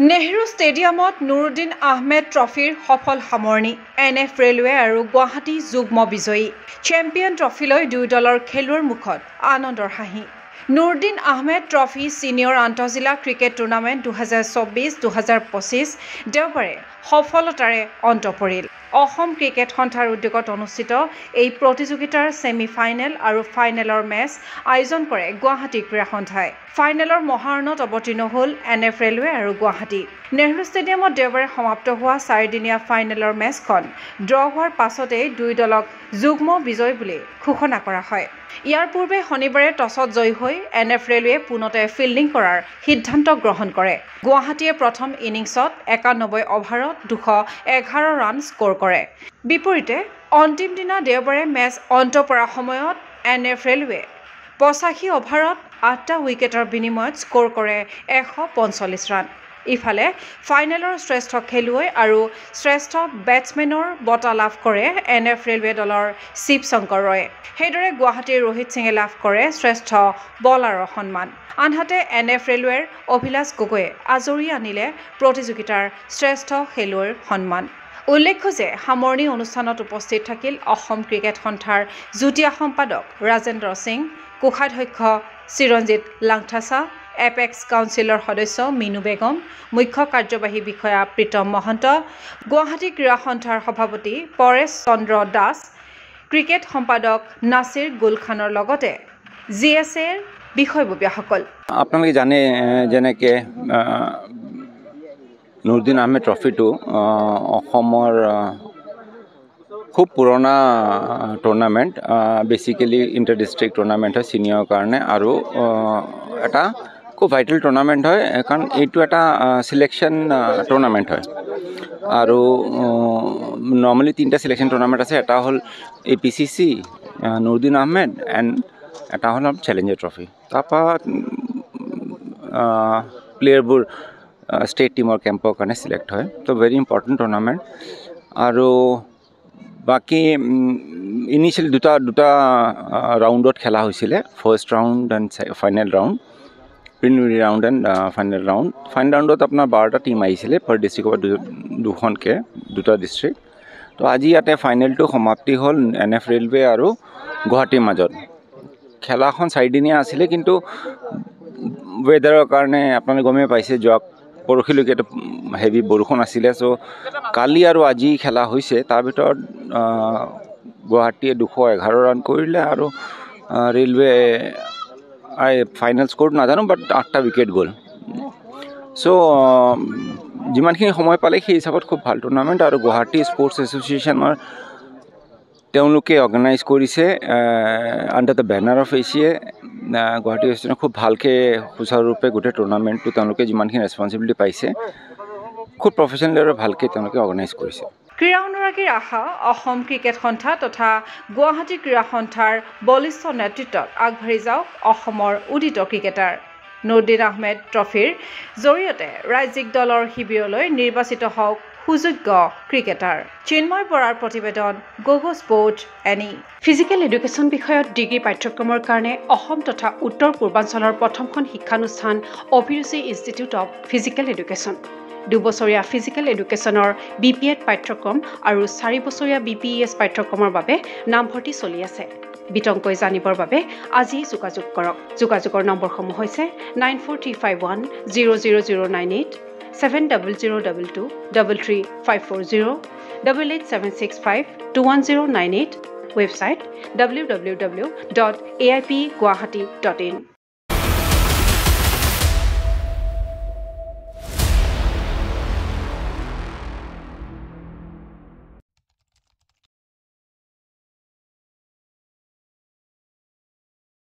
নেহৰু ষ্টেডিয়ামত নুৰুদ্দিন আহমেদ ট্ৰফিৰ সফল সামৰণি NF ৰেলৱে আৰু গুৱাহাটী যুগ্ম বিজয়ী চেম্পিয়ন ট্ৰফিলৈ দুই দলৰ খেলুৱৈৰ মুখত আনন্দৰ হাঁহি নুৰুদ্দিন আহমেদ ট্ৰফি ছিনিয়ৰ আন্তঃজিলা ক্ৰিকেট টুৰ্ণামেণ্ট 2024-2025 দেওবাৰে সফলতাৰে অন্ত পৰিল অসম ক্ৰিকেট সন্থাৰ উদ্যোগত অনুষ্ঠিত এই প্ৰতিযোগিতাৰ ছেমি ফাইনেল আৰু ফাইনেলৰ মেচ আয়োজন কৰে গুৱাহাটী ক্ৰীড়া সন্থাই ফাইনেলৰ মহাৰণত অৱতীৰ্ণ হ'ল NF ৰেলৱে আৰু গুৱাহাটী নেহৰু ষ্টেডিয়ামত দেওবাৰে সমাপ্ত হোৱা 4-দিনীয়া ফাইনেলৰ মেচখন ড্ৰ হোৱাৰ পাছতে দুই দলক যুগ্ম বিজয় বুলি ঘোষণা কৰা হয় ইয়াৰ পূৰ্বে শনিবাৰে টছত জয়ী হৈ NF ৰেলৱে পুনতে ফিল্ডিং কৰাৰ সিদ্ধান্ত গ্ৰহণ কৰে গুৱাহাটীয়ে প্ৰথম ইনিংছত 91 অভাৰত 211 ৰান স্ক'ৰ কৰে বিপৰীতে অন্তিম দিনা দেওবাৰে মেচ অন্ত পৰা সময়ত NF ৰেলৱে 85 অভাৰত 8টা উইকেটৰ বিনিময়ত স্ক'ৰ কৰে 145 ৰান ইফালে ফাইনেলৰ শ্ৰেষ্ঠ খেলুৱৈ আৰু শ্ৰেষ্ঠ বেটছমেনৰ বঁটা লাভ কৰে NF ৰেলৱে দলৰ শিৱ শংকৰ ৰয়ে সেইদৰে গুৱাহাটীৰ ৰোহিত সিঙে লাভ কৰে শ্ৰেষ্ঠ বলাৰৰ সন্মান আনহাতে NF ৰেলৱেৰ অভিলাষ গগৈয়ে আজৰি আনিলে প্ৰতিযোগিতাৰ শ্ৰেষ্ঠ খেলুৱৈৰ সন্মান উল্লেখ্য যে সামৰণি অনুষ্ঠানত উপস্থিত থাকিল অসম ক্ৰিকেট সন্থাৰ যুটীয়া সম্পাদক ৰাজেন্দ্ৰ সিং কোষাধ্যক্ষ চিৰঞ্জিত লাংথাছা এপেক্স কাউন্সিলৰ সদস্য মিনু বেগম মুখ্য কাৰ্যবাহী বিষয়া প্ৰীতম মহন্ত গুৱাহাটী ক্ৰীড়া সন্থাৰ সভাপতি পৰেশ চন্দ্ৰ দাস ক্ৰিকেট সম্পাদক নাছিৰ গুল খানৰ লগতে GSAৰ বিষয়ববীয়াসকল আপোনালোকে জানে যেনেকৈ নুৰুদ্দিন আহমেদ ট্ৰফিটো অসমৰ খুব পুৰণা tournament basically inter district tournament হয় ছিনিয়ৰৰ কাৰণে আৰু এটা খুব ভাইটেল টুৰ্ণামেণ্ট হয় কাৰণ এইটো এটা চিলেকশ্যন টুৰ্ণামেণ্ট হয় আৰু নৰ্মেলি 3টা চিলেকশ্যন টুৰ্ণামেণ্ট আছে এটা হ'ল APCC নুৰুদ্দিন আহমেদ এণ্ড এটা হ'ল চেলেঞ্জাৰ ট্ৰফি তাৰপৰা প্লেয়াৰবোৰ ষ্টেট টিমৰ কেম্পৰ কাৰণে চিলেক্ট হয় তো ভেৰি ইম্পৰ্টেণ্ট টুৰ্ণামেণ্ট আৰু বাকী ইনিচিয়েলি দুটা ৰাউণ্ডত খেলা হৈছিলে first round and final round preliminary round and final ৰাউণ্ডত আপোনাৰ 12টা টীম আহিছিলে পাৰ ডিষ্ট্ৰিক্টৰ দুখনকৈ দুটা ডিষ্ট্ৰিক্ট তো আজি ইয়াতে ফাইনেলটো সমাপ্তি হ'ল NF ৰেলৱে আৰু গুৱাহাটীৰ মাজত খেলাখন 4দিনীয়া আছিলে কিন্তু ৱেডাৰৰ কাৰণে আপোনালোকে গমেই পাইছে যোৱা পৰহিলৈকে হেভি বৰষুণ আছিলে চ' কালি আৰু আজি খেলা হৈছে তাৰ ভিতৰত গুৱাহাটীয়ে 211 ৰান কৰিলে আৰু ৰেলৱে ফাইনেল স্ক'ৰ নাজানো বাট 8টা উইকেট গ'ল চ' যিমানখিনি সময় পালে সেই হিচাপত খুব ভাল টুৰ্ণামেণ্ট আৰু গুৱাহাটী স্পৰ্টছ এছ'চিয়েশ্যনৰ তেওঁলোকে অৰ্গেনাইজ কৰিছে under the banner of ACA Guwahati এছ'চিয়েশ্যনে খুব ভালকৈ সুচাৰুৰূপে গোটেই টুৰ্ণামেণ্টটো তেওঁলোকে যিমানখিনি ৰেছপনচিবিলিটি পাইছে খুব প্ৰফেচনেল আৰু ভালকৈ তেওঁলোকে অৰ্গেনাইজ কৰিছে ক্ৰীড়া অনুৰাগীৰ আশা অসম ক্ৰিকেট সন্থা তথা গুৱাহাটী ক্ৰীড়া সন্থাৰ বলিষ্ঠ নেতৃত্বত আগবাঢ়ি যাওক অসমৰ উদিত ক্ৰিকেটাৰ নুৰুদ্দিন আহমেদ ট্ৰফিৰ জৰিয়তে ৰাজ্যিক দলৰ শিবিৰলৈ নিৰ্বাচিত হওক সুযোগ্য ক্ৰিকেটাৰ চিন্ময় বৰাৰ প্ৰতিবেদন গোগো স্পৰ্ট ফিজিকেল এডুকেশ্যন বিষয়ত ডিগ্ৰী পাঠ্যক্ৰমৰ কাৰণে অসম তথা উত্তৰ পূৰ্বাঞ্চলৰ প্ৰথমখন শিক্ষানুষ্ঠান অভিৰুচি ইনষ্টিটিউট অৱ ফিজিকেল এডুকেশ্যন 2 বছৰীয়া ফিজিকেল এডুকেশ্যনৰ BPEd পাঠ্যক্ৰম আৰু 4 বছৰীয়া BPES পাঠ্যক্ৰমৰ বাবে নামভৰ্তি চলি আছে বিতংকৈ জানিবৰ বাবে আজি যোগাযোগ কৰক যোগাযোগৰ নম্বৰসমূহ হৈছে 9435100098 7002 33540 88765210098 ৱেবছাইট www.aipguwahati.in